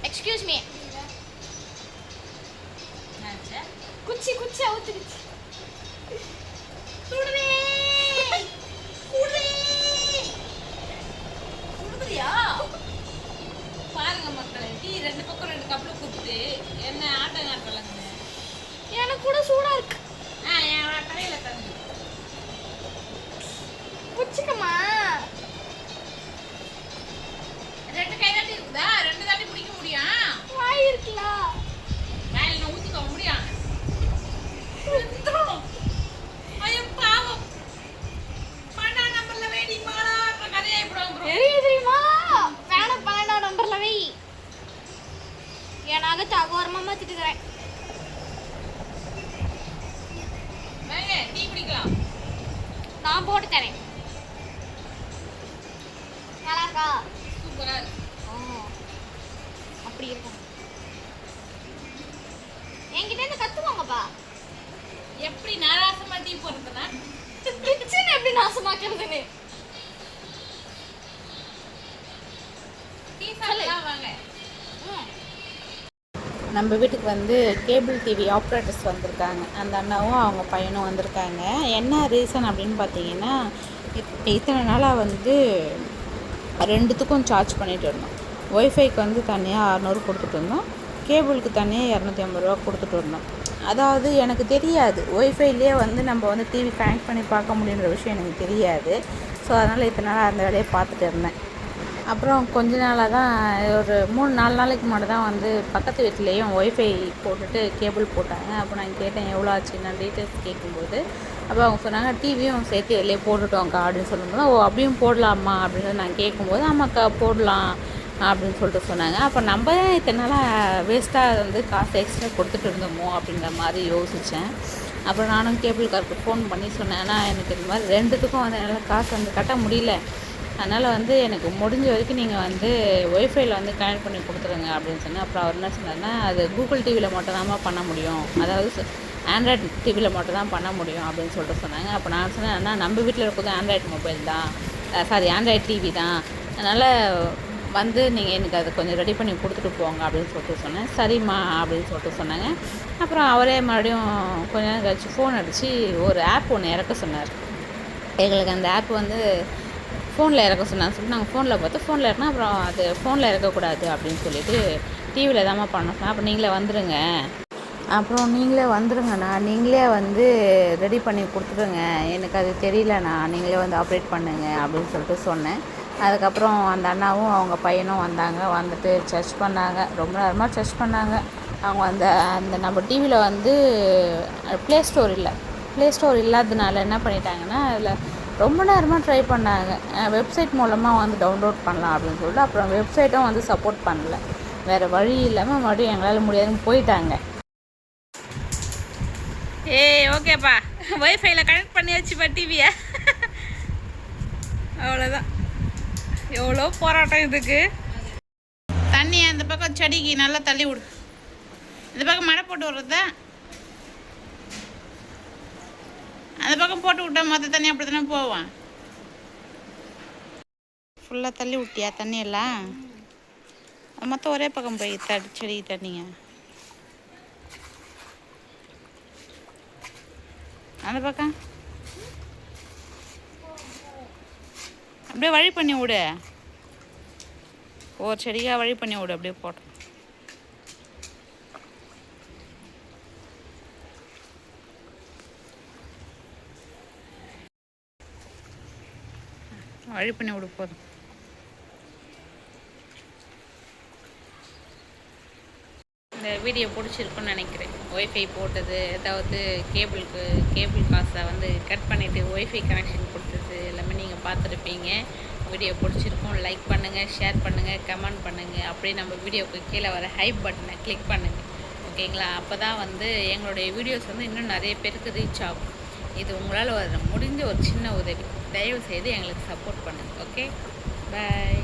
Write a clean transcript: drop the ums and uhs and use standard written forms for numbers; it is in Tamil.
Excuse me. குச்சி குச்சி அவுத்துக்குச்சு. சுடுவே சுடுறியா பாருங்க மக்களே. டீ 2 பக்கம் 2 கப்ல குடுத்து என்ன ஆட்டம் காட்டலங்க. எனக்கு கூட சூடா இருக்கு. என் கடையில தந்து குச்சிக்கமா. 2 கை தாண்டி இருக்குதா? 2 தாண்டி பிடிக்க முடியும். வாய் இருக்குல்ல, வாயில நான் ஊத்திக்க முடியும். ஐயோ பாவம். 12 நம்பர்ல வேடி மாடா கதையா இப்படி தெரியுமா? வேணா 12 நம்பர்ல வை. ஏனாக தகோரமா மாத்திட்டுக்கிறேன். டீ குடிக்கலாம். நான் போட்டு தரேன். நல்லா இருக்கா? சூப்பரா இருக்கு. அப்படி இருக்கும். என்கிட்ட இருந்து கத்துவாங்கப்பா. எப்படி நாராசமா டீ போடுறதுன்னா கிச்சன் எப்படி நாசமாக்குறதுன்னு. டீ சாப்பிடலாம் வாங்க. நம்ம வீட்டுக்கு வந்து கேபிள் டிவி ஆப்ரேட்டர்ஸ் வந்திருக்காங்க. அந்த அண்ணாவும் அவங்க பையனும் வந்திருக்காங்க. என்ன ரீசன் அப்படின்னு பார்த்தீங்கன்னா, இத்தனை நாளாக வந்து 2த்துக்கும் சார்ஜ் பண்ணிகிட்டு இருந்தோம். ஒய்ஃபைக்கு வந்து தனியாக 600 கொடுத்துட்டு இருந்தோம், கேபிளுக்கு தனியாக 250 ரூபா கொடுத்துட்டு இருந்தோம். அதாவது எனக்கு தெரியாது ஒய்ஃபைலேயே வந்து நம்ம வந்து டிவி கனெக்ட் பண்ணி பார்க்க முடியுன்ற விஷயம் எனக்கு தெரியாது. ஸோ அதனால் இத்தனை நாளாக அந்த வேலையை பார்த்துட்டு இருந்தேன். அப்புறம் கொஞ்ச நாளாக தான், ஒரு 3-4 நாளைக்கு முன்னாடி தான் வந்து பக்கத்து வீட்லேயும் ஒய்ஃபை போட்டுட்டு கேபிள் போட்டாங்க. அப்போ நான் கேட்டேன் எவ்வளோ ஆச்சு நான் டீட்டெயில்ஸ் கேட்கும்போது, அப்போ அவங்க சொன்னாங்க டிவியும் சேர்த்து இதிலே போட்டுட்டோங்க்கா அப்படின்னு சொல்லும்போது, ஓ அப்படியும் போடலாமா அப்படின்னு நான் கேட்கும்போது, ஆமாக்கா போடலாம் அப்படின்னு சொல்லிட்டு சொன்னாங்க. அப்போ நம்ம தான் இத்தனை நாளாக வேஸ்ட்டாக வந்து காசு எக்ஸ்ட்ரா கொடுத்துட்டு இருந்தோமோ அப்படின்ற மாதிரி யோசித்தேன். அப்புறம் நானும் கேபிள்காருக்கு ஃபோன் பண்ணி சொன்னேன், ஆனால் எனக்கு இது மாதிரி 2த்துக்கும் வந்து என்னால் காசு வந்து கட்ட முடியல, அதனால் வந்து எனக்கு முடிஞ்ச வரைக்கும் நீங்கள் வந்து ஒய்ஃபைல வந்து கனெக்ட் பண்ணி கொடுத்துருங்க அப்படின்னு சொன்னேன். அப்புறம் அவர் என்ன சொன்னார்னா, அது கூகுள் டிவியில் மட்டும் தான் பண்ண முடியும், அதாவது ஆண்ட்ராய்டு டிவியில் மட்டும் தான் பண்ண முடியும் அப்படின்னு சொல்லிட்டு சொன்னாங்க. அப்போ நான் சொன்னேன், ஆனால் நம்ம வீட்டில் இருக்கிறது ஆண்ட்ராய்டு மொபைல் தான், ஆண்ட்ராய்டு டிவி தான், அதனால் வந்து நீங்கள் எனக்கு அதை கொஞ்சம் ரெடி பண்ணி கொடுத்துட்டு போங்க அப்படின்னு சொல்லிட்டு சொன்னேன். சரிம்மா அப்படின்னு சொல்லிட்டு சொன்னாங்க. அப்புறம் அவரே மறுபடியும் கொஞ்ச நேரம் கழிச்சு ஃபோன் அடித்து ஒரு ஆப் ஒன்று இறக்க சொன்னார். எங்களுக்கு அந்த ஆப் வந்து ஃபோனில் இறக்க சொன்னான்னு சொல்லிட்டு நாங்கள் ஃபோனில் பார்த்து ஃபோனில் இறக்குனா, அப்புறம் அது ஃபோனில் இறக்கக்கூடாது அப்படின்னு சொல்லிட்டு டிவியில் தாம்மா பண்ண சொன்னேன். அப்போ நீங்களே வந்துடுங்க, நீங்களே வந்து ரெடி பண்ணி கொடுத்துடுங்க, எனக்கு அது தெரியலண்ணா, நீங்களே வந்து ஆப்ரேட் பண்ணுங்க அப்படின்னு சொல்லிட்டு சொன்னேன். அதுக்கப்புறம் அந்த அண்ணாவும் அவங்க பையனும் வந்தாங்க. வந்துட்டு சர்ச் பண்ணாங்க, ரொம்ப நேரமாக சர்ச் பண்ணாங்க. அவங்க அந்த நம்ம டிவியில் வந்து ப்ளே ஸ்டோர் இல்லாததுனால என்ன பண்ணிட்டாங்கன்னா, அதில் ரொம்ப நேரமாக ட்ரை பண்ணாங்க. வெப்சைட் மூலமாக வந்து டவுன்லோட் பண்ணலாம் அப்படின்னு சொல்லிட்டு, அப்புறம் வெப்சைட்டும் வந்து சப்போர்ட் பண்ணல. வேறு வழி இல்லாமல் மறுபடியும் எங்களால் முடியாதுன்னு போயிட்டாங்க. ஓகேப்பா, ஒய்ஃபைல கனெக்ட் பண்ணியாச்சுப்பா டிவியை. அவ்வளோதான், எவ்வளோ போராட்டம் இதுக்கு. தண்ணி அந்த பக்கம் செடிக்கு நல்லா தள்ளி விடு. இந்த பக்கம் மழை போட்டு விட்றதா, அந்த பக்கம் போட்டு விட்டா மொத்த தண்ணி அப்படி தானே போவான். ஃபுல்லாக தள்ளி விட்டியா தண்ணி எல்லாம்? மொத்தம் ஒரே பக்கம் போய் செடிக்கு தண்ணிங்க. அந்த பக்கம் அப்படியே வழி பண்ணி விடு, ஒரு செடியாக வழி பண்ணி விடு, அப்படியே போட்டோம். வழி பண்ணி விடு போதும். இந்த வீடியோ பிடிச்சிருக்குன்னு நினைக்கிறேன். ஒய்ஃபை போட்டது, அதாவது கேபிள் காசை வந்து கட் பண்ணிவிட்டு ஒய்ஃபை கனெக்ஷன் கொடுத்தது எல்லாமே நீங்கள் பார்த்துருப்பீங்க. வீடியோ பிடிச்சிருக்கும். லைக் பண்ணுங்கள், ஷேர் பண்ணுங்கள், கமெண்ட் பண்ணுங்கள். அப்படியே நம்ம வீடியோவுக்கு கீழே வர ஹைப் பட்டனை கிளிக் பண்ணுங்கள். ஓகேங்களா? அப்போ தான் வந்து எங்களுடைய வீடியோஸ் வந்து இன்னும் நிறைய பேருக்கு ரீச் ஆகும். இது உங்களால் முடிஞ்ச ஒரு சின்ன உதவி. தயவு செய்து எங்களுக்கு சப்போர்ட் பண்ணுங்கள். ஓகே, பாய்.